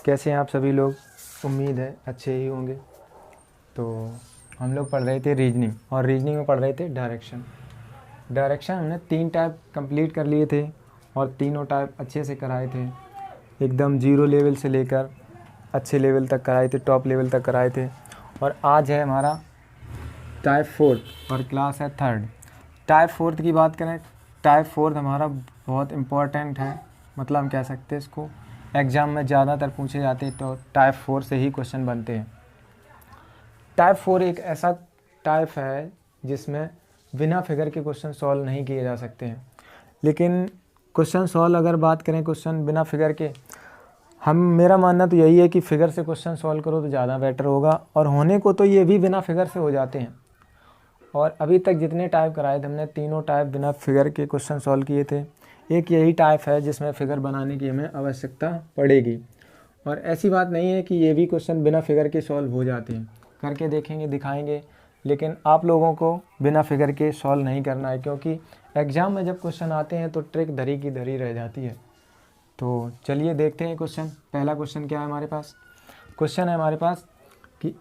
कैसे हैं आप सभी लोग। उम्मीद है अच्छे ही होंगे। तो हम लोग पढ़ रहे थे रीजनिंग, और रीजनिंग में पढ़ रहे थे डायरेक्शन हमने 3 टाइप कंप्लीट कर लिए थे और तीनों टाइप अच्छे से कराए थे, एकदम जीरो लेवल से लेकर अच्छे लेवल तक कराए थे, टॉप लेवल तक कराए थे। और आज है हमारा टाइप 4 और क्लास है 3rd। टाइप 4 की बात करें, टाइप 4 हमारा बहुत इम्पोर्टेंट है, मतलब हम कह सकते हैं इसको एग्ज़ाम में ज़्यादातर पूछे जाते हैं, तो टाइप 4 से ही क्वेश्चन बनते हैं। टाइप 4 एक ऐसा टाइप है जिसमें बिना फिगर के क्वेश्चन सॉल्व नहीं किए जा सकते हैं। लेकिन क्वेश्चन सॉल्व अगर बात करें, क्वेश्चन बिना फिगर के, मेरा मानना तो यही है कि फ़िगर से क्वेश्चन सॉल्व करो तो ज़्यादा बेटर होगा, और होने को तो ये भी बिना फिगर से हो जाते हैं। और अभी तक जितने टाइप कराए थे हमने, तीनों टाइप बिना फिगर के क्वेश्चन सॉल्व किए थे। एक यही टाइप है जिसमें फ़िगर बनाने की हमें आवश्यकता पड़ेगी, और ऐसी बात नहीं है कि ये भी क्वेश्चन बिना फिगर के सॉल्व हो जाते हैं। करके देखेंगे, दिखाएंगे, लेकिन आप लोगों को बिना फिगर के सॉल्व नहीं करना है, क्योंकि एग्ज़ाम में जब क्वेश्चन आते हैं तो ट्रिक धरी की धरी रह जाती है। तो चलिए देखते हैं क्वेश्चन। पहला क्वेश्चन क्या है हमारे पास? क्वेश्चन है हमारे पास कि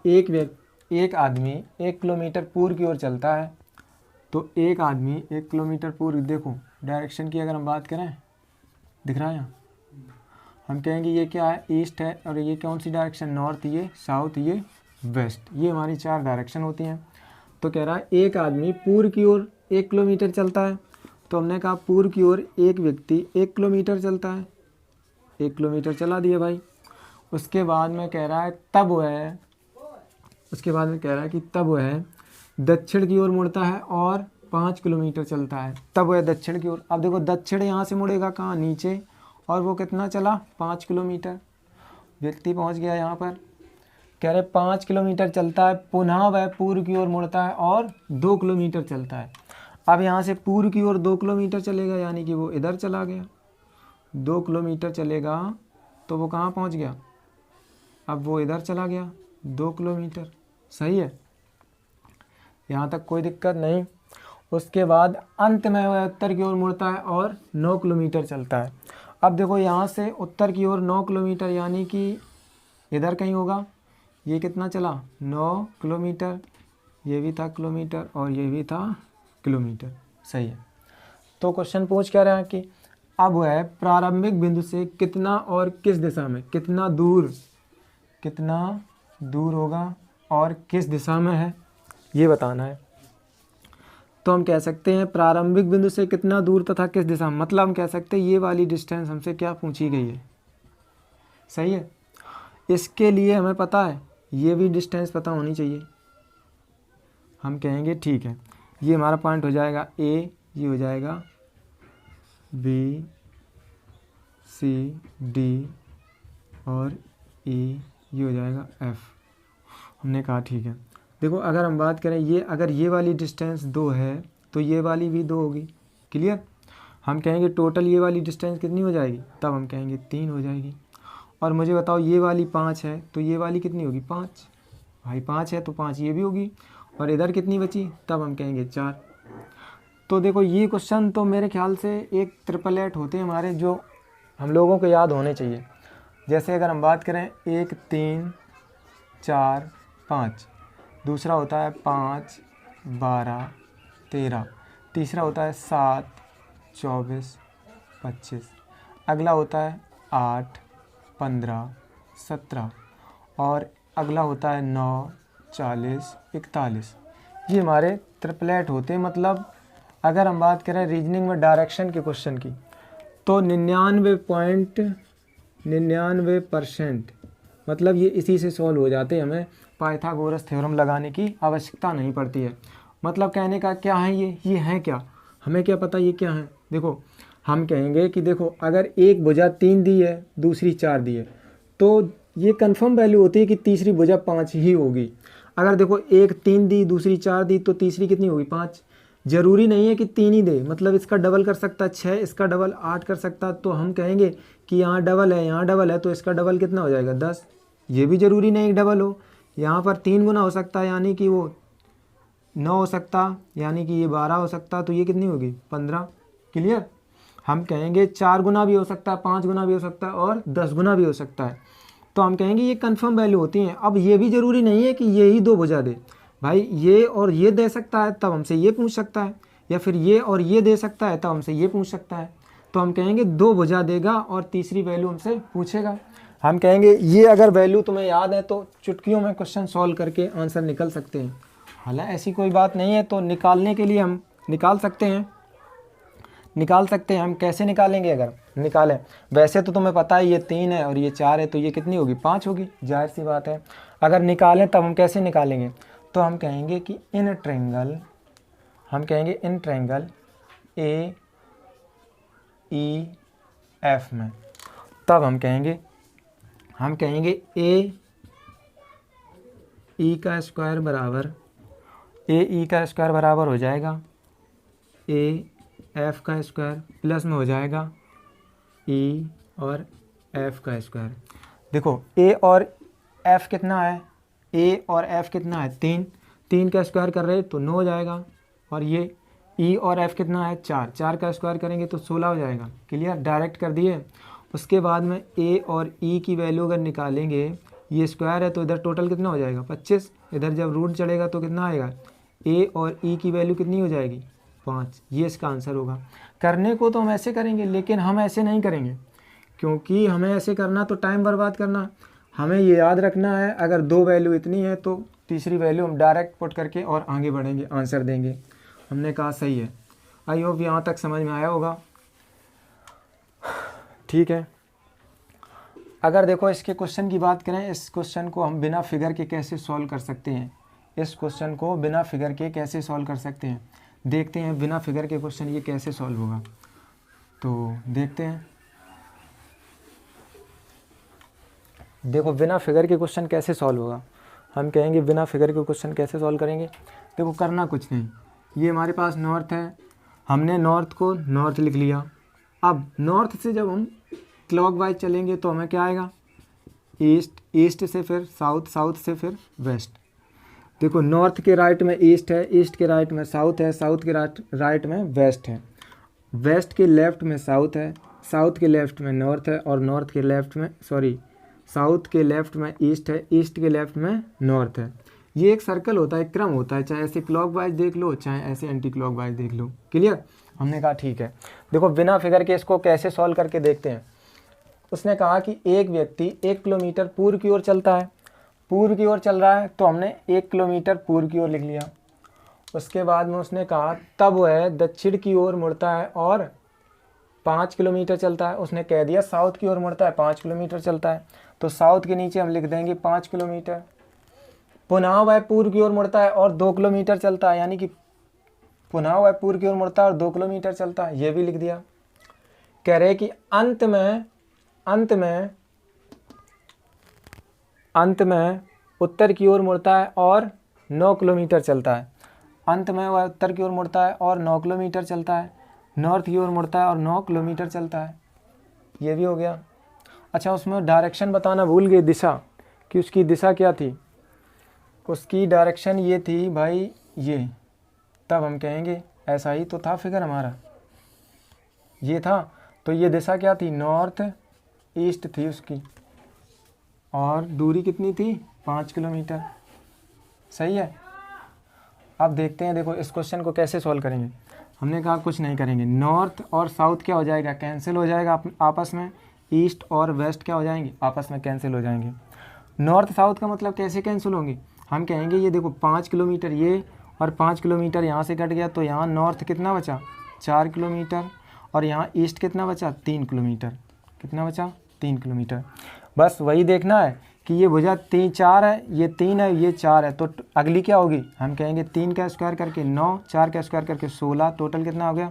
एक आदमी 1 किलोमीटर पूर्व की ओर चलता है। तो एक आदमी 1 किलोमीटर पूर्व, देखो डायरेक्शन की अगर हम बात करें, दिख रहा है यहाँ, हम कहेंगे ये क्या है, ईस्ट है, और ये कौन सी डायरेक्शन, नॉर्थ, ये साउथ, ये वेस्ट, ये हमारी 4 डायरेक्शन होती हैं। तो कह रहा है एक आदमी पूर्व की ओर 1 किलोमीटर चलता है। तो हमने कहा पूर्व की ओर एक व्यक्ति 1 किलोमीटर चलता है, 1 किलोमीटर चला दिया भाई। उसके बाद में कह रहा है तब वह दक्षिण की ओर मुड़ता है और 5 किलोमीटर चलता है। तब वह दक्षिण की ओर, अब देखो दक्षिण यहाँ से मुड़ेगा कहाँ, नीचे, और वो कितना चला, 5 किलोमीटर। व्यक्ति पहुँच गया यहाँ पर, कह रहे 5 किलोमीटर चलता है, पुनः वह पूर्व की ओर मुड़ता है और 2 किलोमीटर चलता है। अब यहाँ से पूर्व की ओर 2 किलोमीटर चलेगा, यानी कि वो इधर चला गया। 2 किलोमीटर चलेगा तो वो कहाँ पहुँच गया, अब वो इधर चला गया 2 किलोमीटर। सही है, यहाँ तक कोई दिक्कत नहीं। उसके बाद अंत में वह उत्तर की ओर मुड़ता है और 9 किलोमीटर चलता है। अब देखो यहाँ से उत्तर की ओर 9 किलोमीटर, यानी कि इधर कहीं होगा। ये कितना चला, 9 किलोमीटर, ये भी था किलोमीटर और ये भी था किलोमीटर। सही है। तो क्वेश्चन पूछ क्या रहा है कि अब वह प्रारंभिक बिंदु से कितना और किस दिशा में, कितना दूर होगा और किस दिशा में है, ये बताना है। तो हम कह सकते हैं प्रारंभिक बिंदु से कितना दूर तथा किस दिशा में, मतलब हम कह सकते हैं ये वाली डिस्टेंस हमसे क्या पूछी गई है। सही है। इसके लिए हमें पता है, ये भी डिस्टेंस पता होनी चाहिए। हम कहेंगे ठीक है, ये हमारा पॉइंट हो जाएगा ए, ये हो जाएगा बी, सी, डी और ई, ये हो जाएगा एफ। हमने कहा ठीक है। देखो अगर हम बात करें, अगर ये वाली डिस्टेंस 2 है तो ये वाली भी 2 होगी। क्लियर। हम कहेंगे टोटल ये वाली डिस्टेंस कितनी हो जाएगी, तब हम कहेंगे 3 हो जाएगी। और मुझे बताओ ये वाली 5 है तो ये वाली कितनी होगी, 5 भाई, 5 है तो 5 ये भी होगी। और इधर कितनी बची, तब हम कहेंगे 4। तो देखो ये क्वेश्चन तो मेरे ख्याल से एक 888 होते हैं हमारे, जो हम लोगों को याद होने चाहिए। जैसे अगर हम बात करें 1, 3, 4, 5, दूसरा होता है 5, 12, 13, तीसरा होता है 7, 24, 25, अगला होता है 8, 15, 17, और अगला होता है 9, 40, 41। ये हमारे 888 होते हैं। मतलब अगर हम बात करें रीजनिंग में डायरेक्शन के क्वेश्चन की, तो 99% मतलब ये इसी से सॉल्व हो जाते हैं। हमें पाइथागोरस थ्योरम लगाने की आवश्यकता नहीं पड़ती है। मतलब कहने का क्या है, ये हैं क्या, हमें क्या पता ये क्या है। देखो हम कहेंगे कि देखो अगर एक भुजा 3 दी है, दूसरी 4 दी है, तो ये कंफर्म वैल्यू होती है कि तीसरी भुजा 5 ही होगी। अगर देखो एक 3 दी, दूसरी 4 दी, तो तीसरी कितनी होगी, 5। ज़रूरी नहीं है कि 3 ही दे, मतलब इसका डबल कर सकता है 6, इसका डबल 8 कर सकता। तो हम कहेंगे कि यहाँ डबल है, यहाँ डबल है, तो इसका डबल कितना हो जाएगा, 10। ये भी ज़रूरी नहीं डबल हो, यहाँ पर 3 गुना हो सकता है, यानी कि वो 9 हो सकता, यानी कि ये 12 हो सकता, तो ये कितनी होगी, 15। क्लियर। हम कहेंगे 4 गुना भी हो सकता है, 5 गुना भी हो सकता है और 10 गुना भी हो सकता है। तो हम कहेंगे ये कंफर्म वैल्यू होती हैं। अब ये भी ज़रूरी नहीं है कि ये ही दो भुजा दे भाई, ये और ये दे सकता है तब हमसे ये पूछ सकता है, या फिर ये और ये दे सकता है तब हमसे ये पूछ सकता है। तो हम कहेंगे दो भुजा देगा और तीसरी वैल्यू हमसे पूछेगा। हम कहेंगे ये अगर वैल्यू तुम्हें याद है तो चुटकियों में क्वेश्चन सॉल्व करके आंसर निकल सकते हैं। हालांकि ऐसी कोई बात नहीं है, तो निकालने के लिए हम निकाल सकते हैं। हम कैसे निकालेंगे? अगर निकालें, वैसे तो तुम्हें पता है ये 3 है और ये 4 है, तो ये कितनी होगी? 5 होगी, जाहिर सी बात है। अगर निकालें तब हम कैसे निकालेंगे? तो हम कहेंगे कि in triangle A E F में, तब हम कहेंगे ए ई का स्क्वायर बराबर हो जाएगा ए एफ का स्क्वायर प्लस में हो जाएगा ई और एफ का स्क्वायर। देखो ए और एफ कितना है? ए और एफ कितना है? 3 का स्क्वायर कर रहे तो 9 हो जाएगा। और ये ई और एफ कितना है? 4 का स्क्वायर करेंगे तो 16 हो जाएगा। क्लियर, डायरेक्ट कर दिए। उसके बाद में ए और ई की वैल्यू अगर निकालेंगे, ये स्क्वायर है तो इधर टोटल कितना हो जाएगा? 25। इधर जब रूट चढ़ेगा तो कितना आएगा? ए और ई की वैल्यू कितनी हो जाएगी? 5। ये इसका आंसर होगा। करने को तो हम ऐसे करेंगे, लेकिन हम ऐसे नहीं करेंगे, क्योंकि हमें ऐसे करना तो टाइम बर्बाद करना। हमें ये याद रखना है, अगर दो वैल्यू इतनी है तो तीसरी वैल्यू हम डायरेक्ट पुट करके और आगे बढ़ेंगे, आंसर देंगे। हमने कहा सही है। आई होप यहाँ तक समझ में आया होगा। ठीक है, अगर देखो इसके क्वेश्चन की बात करें, इस क्वेश्चन को हम बिना फिगर के कैसे सॉल्व कर सकते हैं? देखते हैं बिना फिगर के क्वेश्चन ये कैसे सॉल्व होगा। तो देखते हैं, देखो बिना फिगर के क्वेश्चन कैसे सॉल्व होगा। हम कहेंगे बिना फिगर के क्वेश्चन कैसे सॉल्व करेंगे। देखो करना कुछ नहीं, ये हमारे पास नॉर्थ है, हमने नॉर्थ को नॉर्थ लिख लिया। अब नॉर्थ से जब हम क्लॉकवाइज चलेंगे तो हमें क्या आएगा? ईस्ट, ईस्ट से फिर साउथ, साउथ से फिर वेस्ट। देखो नॉर्थ के राइट में ईस्ट है, ईस्ट के राइट में साउथ है, साउथ के राइट में वेस्ट है, वेस्ट के लेफ्ट में साउथ है, साउथ के लेफ्ट में नॉर्थ है, और नॉर्थ के लेफ्ट में साउथ के लेफ्ट में ईस्ट है, ईस्ट के लेफ्ट में नॉर्थ है। ये एक सर्कल होता है, एक क्रम होता है, चाहे ऐसे क्लॉकवाइज देख लो चाहे ऐसे एंटी क्लॉकवाइज देख लो। क्लियर, हमने कहा ठीक है। देखो बिना फिगर के इसको कैसे सॉल्व करके देखते हैं। उसने कहा कि एक व्यक्ति 1 किलोमीटर पूर्व की ओर चलता है, पूर्व की ओर चल रहा है, तो हमने 1 किलोमीटर पूर्व की ओर लिख लिया। उसके बाद में उसने कहा तब वह दक्षिण की ओर मुड़ता है और 5 किलोमीटर चलता है। उसने कह दिया साउथ की ओर मुड़ता है, 5 किलोमीटर चलता है, तो साउथ के नीचे हम लिख देंगे 5 किलोमीटर। पुनः वह पूर्व की ओर मुड़ता है और 2 किलोमीटर चलता है, यानी कि पुनः वह पूर्व की ओर मुड़ता है और 2 किलोमीटर चलता है, ये भी लिख दिया। कह रहे कि अंत में उत्तर की ओर मुड़ता है और 9 किलोमीटर चलता है। अंत में वह उत्तर की ओर मुड़ता है और 9 किलोमीटर चलता है, नॉर्थ की ओर मुड़ता है और 9 किलोमीटर चलता है, ये भी हो गया। अच्छा, उसमें डायरेक्शन बताना भूल गए, दिशा, कि उसकी दिशा क्या थी। उसकी डायरेक्शन ये थी भाई, ये, तब हम कहेंगे ऐसा ही तो था फिगर हमारा, ये था, तो ये दिशा क्या थी? नॉर्थ ईस्ट थी उसकी, और दूरी कितनी थी? 5 किलोमीटर। सही है। अब देखते हैं, देखो इस क्वेश्चन को कैसे सॉल्व करेंगे। हमने कहा कुछ नहीं करेंगे, नॉर्थ और साउथ क्या हो जाएगा? कैंसिल हो जाएगा आपस में। ईस्ट और वेस्ट क्या हो जाएंगे? आपस में कैंसिल हो जाएंगे। नॉर्थ साउथ का मतलब कैसे कैंसिल होंगे? हम कहेंगे ये देखो 5 किलोमीटर ये और 5 किलोमीटर यहाँ से कट गया, तो यहाँ नॉर्थ कितना बचा? 4 किलोमीटर, और यहाँ ईस्ट कितना बचा? 3 किलोमीटर। कितना बचा? 3 किलोमीटर। बस वही देखना है कि ये भुजा 4 है, ये 3 है, ये 4 है, तो अगली क्या होगी? हम कहेंगे 3 का स्क्वायर करके 9, 4 का स्क्वायर करके 16, टोटल कितना हो गया?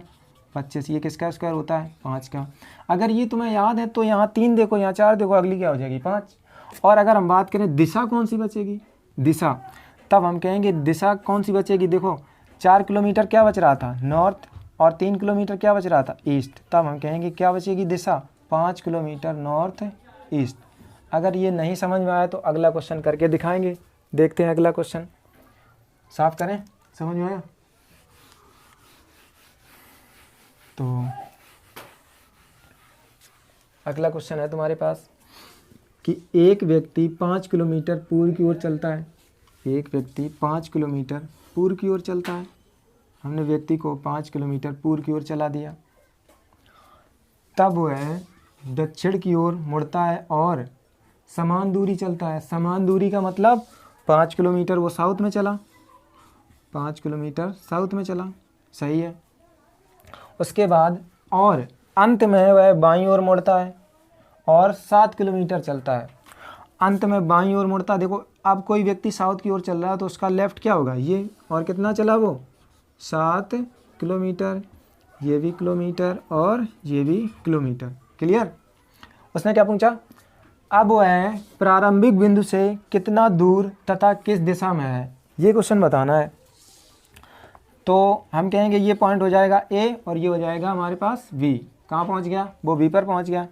25। ये किसका स्क्वायर होता है? 5 का। अगर ये तुम्हें याद है तो यहाँ 3 देखो, यहाँ 4 देखो, अगली क्या हो जाएगी? 5। और अगर हम बात करें दिशा कौन सी बचेगी, दिशा, तब हम कहेंगे दिशा कौन सी बचेगी। देखो 4 किलोमीटर क्या बच रहा था? नॉर्थ, और 3 किलोमीटर क्या बच रहा था? ईस्ट। तब हम कहेंगे क्या बचेगी दिशा? 5 किलोमीटर नॉर्थ ईस्ट। अगर ये नहीं समझ में आया तो अगला क्वेश्चन करके दिखाएंगे। देखते हैं अगला क्वेश्चन, साफ करें, समझ में आया? तो अगला क्वेश्चन है तुम्हारे पास कि एक व्यक्ति 5 किलोमीटर पूर्व की ओर चलता है, एक व्यक्ति 5 किलोमीटर पूर्व की ओर चलता है, हमने व्यक्ति को 5 किलोमीटर पूर्व की ओर चला दिया, तब वह दक्षिण की ओर मुड़ता है और समान दूरी चलता है। समान दूरी का मतलब 5 किलोमीटर वो साउथ में चला, 5 किलोमीटर साउथ में चला, सही है। उसके बाद और अंत में वह बाईं ओर मुड़ता है और 7 किलोमीटर चलता है, अंत में बाईं ओर मुड़ता है। देखो अब कोई व्यक्ति साउथ की ओर चल रहा है तो उसका लेफ़्ट क्या होगा, ये, और कितना चला वो 7 किलोमीटर, ये भी किलोमीटर और ये भी किलोमीटर, क्लियर। उसने क्या पूछा, अब वह प्रारंभिक बिंदु से कितना दूर तथा किस दिशा में है, ये क्वेश्चन बताना है। तो हम कहेंगे ये पॉइंट हो जाएगा ए और ये हो जाएगा हमारे पास बी। कहाँ पहुँच गया, वो बी पर पहुँच गया।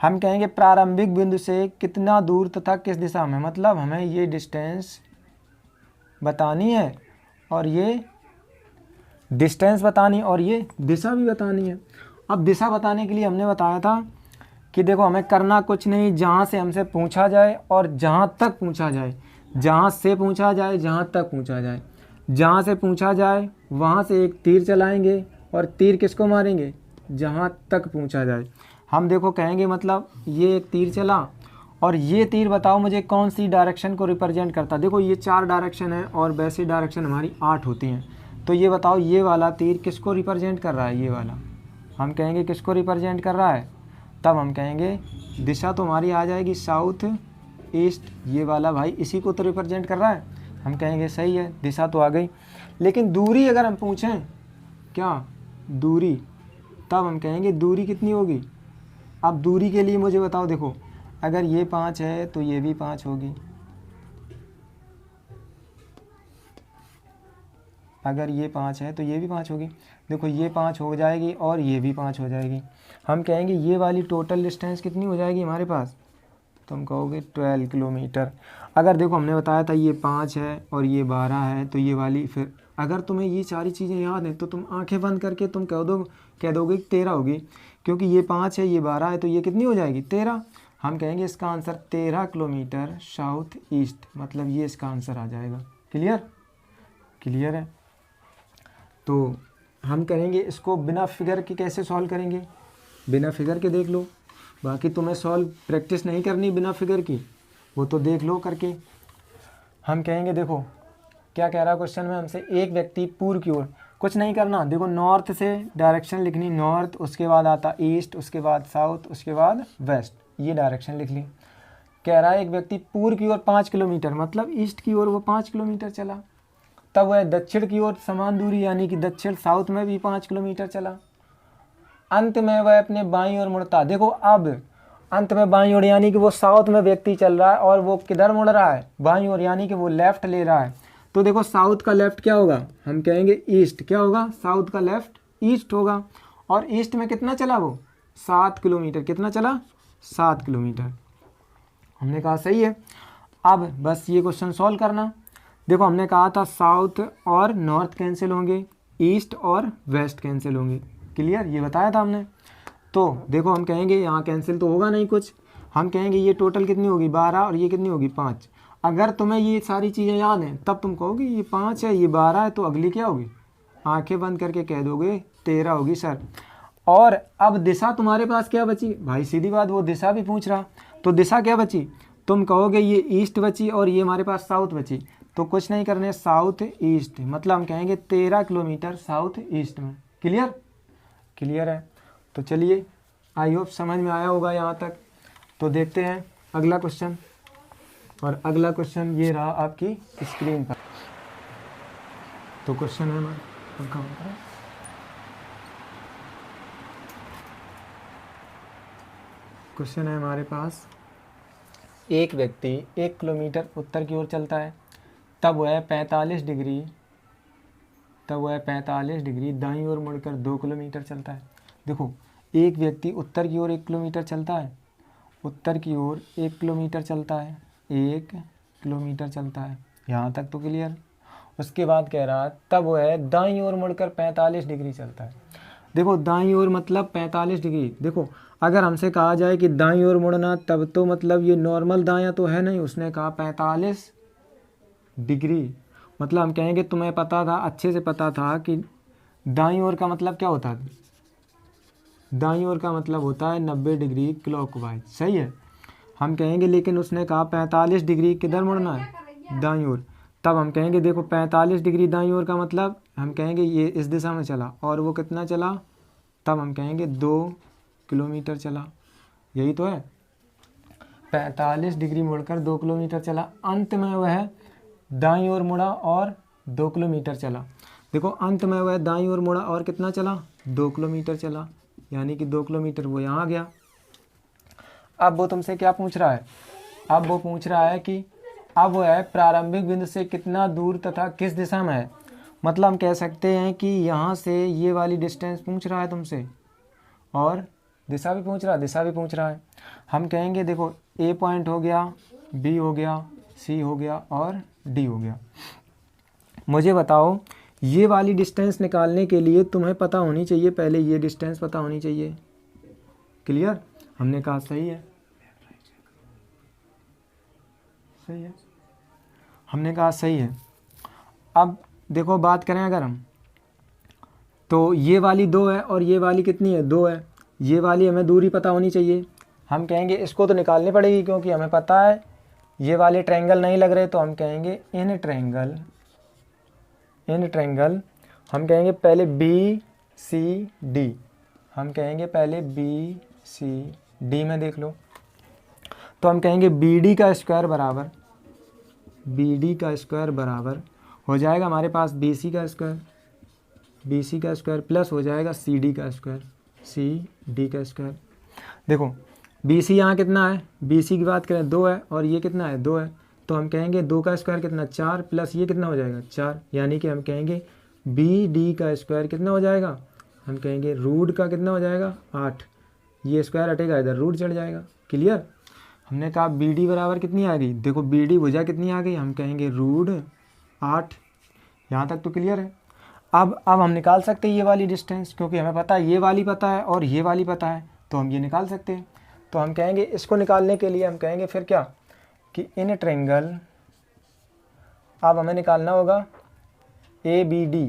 हम कहेंगे प्रारंभिक बिंदु से कितना दूर तथा किस दिशा में, मतलब हमें ये डिस्टेंस बतानी है और ये डिस्टेंस बतानी और ये दिशा भी बतानी है। अब दिशा बताने के लिए हमने बताया था कि देखो हमें करना कुछ नहीं, जहाँ से हमसे पूछा जाए और जहाँ तक पूछा जाए, जहाँ से पूछा जाए जहाँ तक पूछा जाए, जहाँ से पूछा जाए वहाँ से एक तीर चलाएंगे और तीर किसको मारेंगे, जहाँ तक पूछा जाए। हम देखो कहेंगे मतलब ये एक तीर चला और ये तीर बताओ मुझे कौन सी डायरेक्शन को रिप्रेजेंट करता। देखो ये 4 डायरेक्शन है और वैसे डायरेक्शन हमारी 8 होती हैं, तो ये बताओ ये वाला तीर किसको रिप्रेजेंट कर रहा है, ये वाला हम कहेंगे किसको रिप्रेजेंट कर रहा है। तब हम कहेंगे दिशा तो हमारी आ जाएगी साउथ ईस्ट, ये वाला भाई इसी को तो रिप्रेजेंट कर रहा है, हम कहेंगे सही है, दिशा तो आ गई। लेकिन दूरी अगर हम पूछें क्या दूरी, तब हम कहेंगे दूरी कितनी होगी। अब दूरी के लिए मुझे बताओ, देखो अगर ये 5 है तो ये भी 5 होगी, अगर ये 5 है तो ये भी 5 होगी। देखो ये 5 हो जाएगी और ये भी 5 हो जाएगी। हम कहेंगे ये वाली टोटल डिस्टेंस कितनी हो जाएगी हमारे पास, तो हम कहोगे 12 किलोमीटर। अगर देखो हमने बताया था ये 5 है और ये 12 है, तो ये वाली, फिर अगर तुम्हें ये सारी चीज़ें याद हैं तो तुम आंखें बंद करके तुम कह दोगे 13 होगी, क्योंकि ये 5 है ये 12 है, तो ये कितनी हो जाएगी 13। हम कहेंगे इसका आंसर 13 किलोमीटर साउथ ईस्ट, मतलब ये इसका आंसर आ जाएगा। क्लियर, क्लियर है। तो हम करेंगे इसको बिना फिगर के कैसे सॉल्व करेंगे, बिना फिगर के देख लो, बाकी तुम्हें सॉल्व प्रैक्टिस नहीं करनी बिना फिगर की, वो तो देख लो करके। हम कहेंगे देखो क्या कह रहा है क्वेश्चन में हमसे, एक व्यक्ति पूर्व की ओर, कुछ नहीं करना, देखो नॉर्थ से डायरेक्शन लिखनी, नॉर्थ, उसके बाद आता ईस्ट, उसके बाद साउथ, उसके बाद वेस्ट, ये डायरेक्शन लिख ली। कह रहा है एक व्यक्ति पूर्व की ओर 5 किलोमीटर, मतलब ईस्ट की ओर वो 5 किलोमीटर चला, तब वह दक्षिण की ओर समान दूरी यानी कि दक्षिण साउथ में भी 5 किलोमीटर चला, अंत में वह अपने बाईं ओर मुड़ता। देखो अब अंत में बाईं ओर यानी कि वो साउथ में व्यक्ति चल रहा है और वो किधर मुड़ रहा है, बाईं ओर, यानी कि वो लेफ्ट ले रहा है। तो देखो साउथ का लेफ्ट क्या होगा, हम कहेंगे ईस्ट, क्या होगा साउथ का लेफ्ट ईस्ट होगा। और ईस्ट में कितना चला वो 7 किलोमीटर, कितना चला 7 किलोमीटर, हमने कहा सही है। अब बस ये क्वेश्चन सॉल्व करना। देखो हमने कहा था साउथ और नॉर्थ कैंसिल होंगे, ईस्ट और वेस्ट कैंसिल होंगे, क्लियर, ये बताया था हमने। तो देखो हम कहेंगे यहाँ कैंसिल तो होगा नहीं कुछ, हम कहेंगे ये टोटल कितनी होगी 12 और ये कितनी होगी 5। अगर तुम्हें ये सारी चीज़ें याद हैं तब तुम कहोगे ये 5 है ये 12 है, तो अगली क्या होगी, आंखें बंद करके कह दोगे 13 होगी सर। और अब दिशा तुम्हारे पास क्या बची भाई, सीधी बात, वो दिशा भी पूछ रहा, तो दिशा क्या बची, तुम कहोगे ये ईस्ट बची और ये हमारे पास साउथ बची, तो कुछ नहीं करने, साउथ ईस्ट, मतलब हम कहेंगे 13 किलोमीटर साउथ ईस्ट में। क्लियर, क्लियर है। तो चलिए आई होप समझ में आया होगा यहाँ तक। तो देखते हैं अगला क्वेश्चन, और अगला क्वेश्चन ये रहा आपकी स्क्रीन पर। तो क्वेश्चन है हमारा, क्वेश्चन है हमारे पास, एक व्यक्ति 1 किलोमीटर उत्तर की ओर चलता है, तब वह 45 डिग्री दाईं ओर मुड़कर 2 किलोमीटर चलता है। देखो एक व्यक्ति उत्तर की ओर 1 किलोमीटर चलता है, उत्तर की ओर 1 किलोमीटर चलता है, 1 किलोमीटर चलता है, यहाँ तक तो क्लियर। उसके बाद कह रहा है तब वह दाईं ओर मुड़कर 45 डिग्री चलता है। देखो दाईं ओर मतलब 45 डिग्री, देखो अगर हमसे कहा जाए कि दाईं ओर मुड़ना, तब तो मतलब ये नॉर्मल दायां तो है नहीं, उसने कहा 45 डिग्री। मतलब हम कहेंगे तुम्हें पता था, अच्छे से पता था कि दाईं ओर का मतलब क्या होता है, दाईं ओर का मतलब होता है 90 डिग्री क्लॉकवाइज, सही है। हम कहेंगे लेकिन उसने कहा 45 डिग्री किधर मुड़ना है, दाईं ओर। तब हम कहेंगे देखो 45 डिग्री दाईं ओर का मतलब हम कहेंगे ये इस दिशा में चला, और वो कितना चला, तब हम कहेंगे 2 किलोमीटर चला, यही तो है। 45 डिग्री मुड़कर 2 किलोमीटर चला, अंत में वह दाईं ओर मुड़ा और 2 किलोमीटर चला। देखो अंत में वह दाईं ओर मुड़ा और कितना चला, 2 किलोमीटर चला, यानी कि 2 किलोमीटर वो यहाँ आ गया। अब वो तुमसे क्या पूछ रहा है, अब वो पूछ रहा है कि अब वो है प्रारंभिक बिंदु से कितना दूर तथा किस दिशा में है। मतलब हम कह सकते हैं कि यहाँ से ये वाली डिस्टेंस पूछ रहा है तुमसे, और दिशा भी पूछ रहा है, दिशा भी पूछ रहा है। हम कहेंगे देखो ए पॉइंट हो गया, बी हो गया, सी हो गया और डी हो गया। मुझे बताओ ये वाली डिस्टेंस निकालने के लिए तुम्हें पता होनी चाहिए, पहले ये डिस्टेंस पता होनी चाहिए। क्लियर, हमने कहा सही है, सही है, हमने कहा सही है। अब देखो बात करें अगर हम, तो ये वाली 2 है और ये वाली कितनी है, 2 है। ये वाली हमें दूरी पता होनी चाहिए। हम कहेंगे इसको तो निकालनी पड़ेगी, क्योंकि हमें पता है ये वाले ट्रायंगल नहीं लग रहे, तो हम कहेंगे इन ट्रायंगल, इन ट्रायंगल हम कहेंगे पहले बी सी डी, हम कहेंगे पहले बी सी डी में देख लो। तो हम कहेंगे बी डी का स्क्वायर बराबर, बी डी का स्क्वायर बराबर हो जाएगा हमारे पास बी सी का स्क्वायर, बी सी का स्क्वायर प्लस हो जाएगा सी डी का स्क्वायर, सी डी का स्क्वायर। देखो बी सी यहाँ कितना है, बी सी की बात करें 2 है और ये कितना है, 2 है। तो हम कहेंगे 2 का स्क्वायर कितना, 4 प्लस ये कितना हो जाएगा, 4। यानी कि हम कहेंगे बी डी का स्क्वायर कितना हो जाएगा, हम कहेंगे रूट का कितना हो जाएगा, 8। ये स्क्वायर हटेगा, इधर रूट चढ़ जाएगा। क्लियर, हमने कहा बी डी बराबर कितनी आ गई, देखो बी डी भुजा कितनी आ गई, हम कहेंगे रूट 8। यहाँ तक तो क्लियर है। अब हम निकाल सकते हैं ये वाली डिस्टेंस, क्योंकि हमें पता है ये वाली पता है और ये वाली पता है, तो हम ये निकाल सकते हैं। तो हम कहेंगे इसको निकालने के लिए हम कहेंगे फिर क्या कि इन ट्रायंगल, अब हमें निकालना होगा A B D,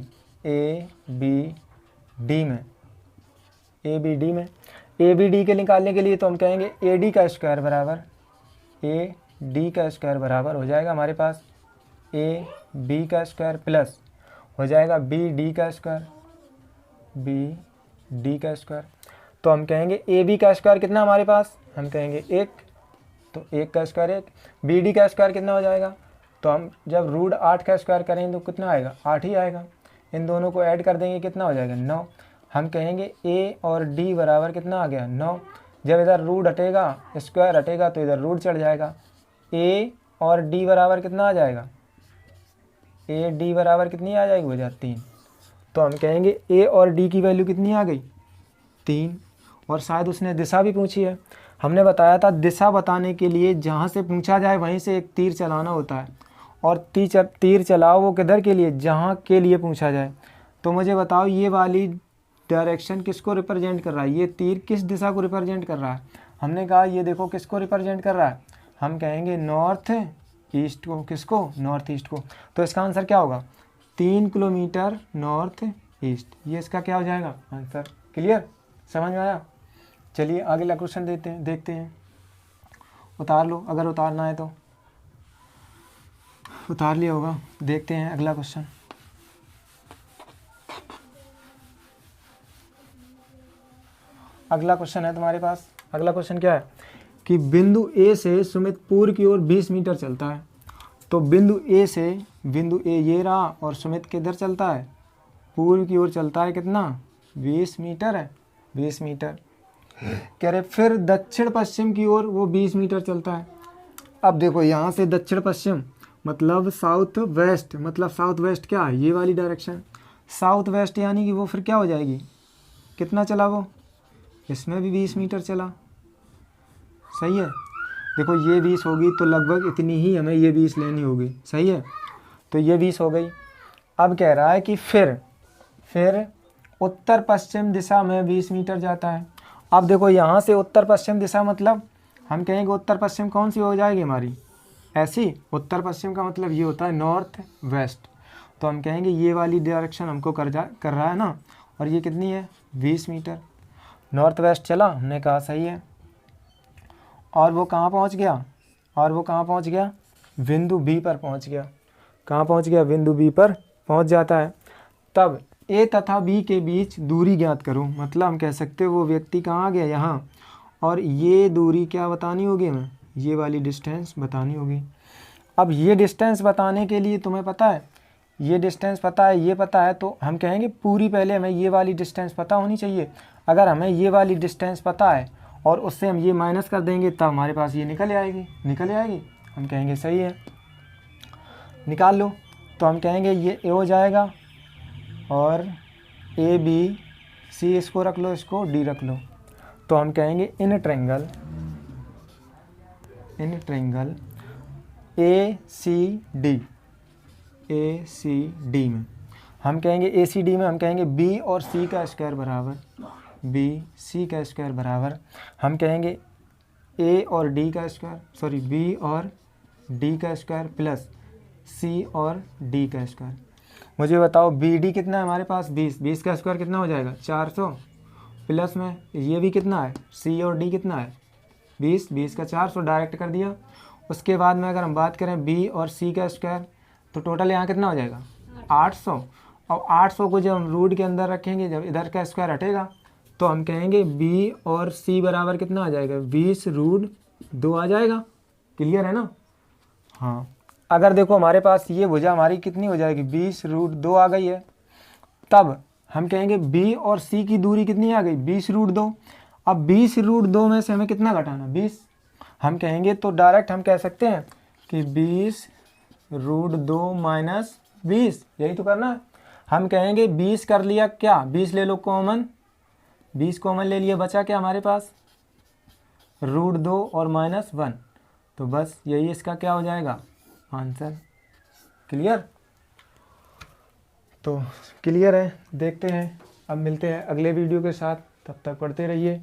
A B D में, ए बी डी में, ए बी डी के निकालने के लिए तो हम कहेंगे ए डी का स्क्वायर बराबर, ए डी का स्क्वायर बराबर हो जाएगा हमारे पास ए बी का स्क्वायर प्लस हो जाएगा बी डी का स्क्वायर, बी डी का स्क्वायर। तो हम कहेंगे ए बी का स्क्वायर कितना हमारे पास, हम कहेंगे 1, तो 1 का स्क्वायर 1, बी डी का स्क्वायर कितना हो जाएगा, तो हम जब रूट 8 का स्क्वायर करेंगे तो कितना आएगा, 8 ही आएगा। इन दोनों को ऐड कर देंगे, कितना हो जाएगा, 9। हम कहेंगे ए और डी बराबर कितना आ गया, 9। जब इधर रूट हटेगा, स्क्वायर हटेगा, तो इधर रूट चढ़ जाएगा। ए और डी बराबर कितना आ जाएगा, ए डी बराबर कितनी आ जाएगी, वजह 3। तो हम कहेंगे ए और डी की वैल्यू कितनी आ गई, 3। और शायद उसने दिशा भी पूछी है। हमने बताया था दिशा बताने के लिए जहाँ से पूछा जाए वहीं से एक तीर चलाना होता है, और तीर चलाओ वो किधर के लिए, जहाँ के लिए पूछा जाए। तो मुझे बताओ ये वाली डायरेक्शन किसको रिप्रेजेंट कर रहा है, ये तीर किस दिशा को रिप्रेजेंट कर रहा है। हमने कहा ये देखो किसको रिप्रेजेंट कर रहा है, हम कहेंगे नॉर्थ ईस्ट को, किसको, नॉर्थ ईस्ट को। तो इसका आंसर क्या होगा, 3 किलोमीटर नॉर्थ ईस्ट, ये इसका क्या हो जाएगा आंसर। क्लियर, समझ में आया। चलिए अगला क्वेश्चन देखते हैं। उतार लो, अगर उतारना है तो उतार लिया होगा। देखते हैं अगला क्वेश्चन। अगला क्वेश्चन है तुम्हारे पास। अगला क्वेश्चन क्या है कि बिंदु ए से सुमित पूर्व की ओर 20 मीटर चलता है। तो बिंदु ए ये रहा, और सुमित किधर चलता है, पूर्व की ओर चलता है, कितना, 20 मीटर है, 20 मीटर। कह रहे फिर दक्षिण पश्चिम की ओर वो 20 मीटर चलता है। अब देखो यहाँ से दक्षिण पश्चिम मतलब साउथ वेस्ट, मतलब साउथ वेस्ट क्या है, ये वाली डायरेक्शन साउथ वेस्ट, यानी कि वो फिर क्या हो जाएगी, कितना चला वो, इसमें भी 20 मीटर चला। सही है, देखो ये 20 होगी तो लगभग इतनी ही हमें ये 20 लेनी होगी। सही है, तो ये 20 हो गई। अब कह रहा है कि फिर उत्तर पश्चिम दिशा में 20 मीटर जाता है, अब देखो यहाँ से उत्तर पश्चिम दिशा, मतलब हम कहेंगे उत्तर पश्चिम कौन सी हो जाएगी हमारी, ऐसी। उत्तर पश्चिम का मतलब ये होता है नॉर्थ वेस्ट। तो हम कहेंगे ये वाली डायरेक्शन हमको कर रहा है ना, और ये कितनी है 20 मीटर। नॉर्थ वेस्ट चला, हमने कहा सही है। और वो कहाँ पहुँच गया, और वो कहाँ पहुँच गया, बिंदु बी पर पहुँच गया। कहाँ पहुँच गया, बिंदु बी पर पहुँच जाता है। तब ए तथा बी के बीच दूरी ज्ञात करो, मतलब हम कह सकते हो वो व्यक्ति कहाँ आ गया, यहाँ, और ये दूरी क्या बतानी होगी हमें, ये वाली डिस्टेंस बतानी होगी। अब ये डिस्टेंस बताने के लिए तुम्हें पता है, ये डिस्टेंस पता है, ये पता है, तो हम कहेंगे पूरी पहले हमें ये वाली डिस्टेंस पता होनी चाहिए। अगर हमें ये वाली डिस्टेंस पता है और उससे हम ये माइनस कर देंगे तब हमारे पास ये निकल आएगी। हम कहेंगे सही है, निकाल लो। तो हम कहेंगे ये ए हो जाएगा और ए बी सी, इसको रख लो, इसको डी रख लो। तो हम कहेंगे in triangle A C D में हम कहेंगे ACD में हम कहेंगे बी और सी का स्क्वायर बराबर, हम कहेंगे ए और डी का स्क्वायर, सॉरी बी और डी का स्क्वायर प्लस सी और डी का स्क्वायर। मुझे बताओ BD कितना है हमारे पास, 20 का स्क्वायर कितना हो जाएगा 400, प्लस में ये भी कितना है, सी और डी कितना है 20 का 400, डायरेक्ट कर दिया। उसके बाद में अगर हम बात करें बी और सी का स्क्वायर, तो टोटल यहाँ कितना हो जाएगा 800। और 800 को जब हम रूट के अंदर रखेंगे, जब इधर का स्क्वायर हटेगा, तो हम कहेंगे बी और सी बराबर कितना आ जाएगा 20√2 आ जाएगा। क्लियर है ना। हाँ, अगर देखो हमारे पास ये भुजा हमारी कितनी हो जाएगी 20√2 आ गई है, तब हम कहेंगे बी और सी की दूरी कितनी आ गई 20√2। अब 20√2 में से हमें कितना घटाना 20, हम कहेंगे तो डायरेक्ट हम कह सकते हैं कि 20√2 माइनस 20, यही तो करना है। हम कहेंगे 20 कर लिया, क्या 20 ले लो कॉमन, 20 कॉमन ले लिया, बचा क्या हमारे पास √2 और -1, तो बस यही इसका क्या हो जाएगा आंसर। क्लियर। तो क्लियर है, देखते हैं, अब मिलते हैं अगले वीडियो के साथ, तब तक पढ़ते रहिए।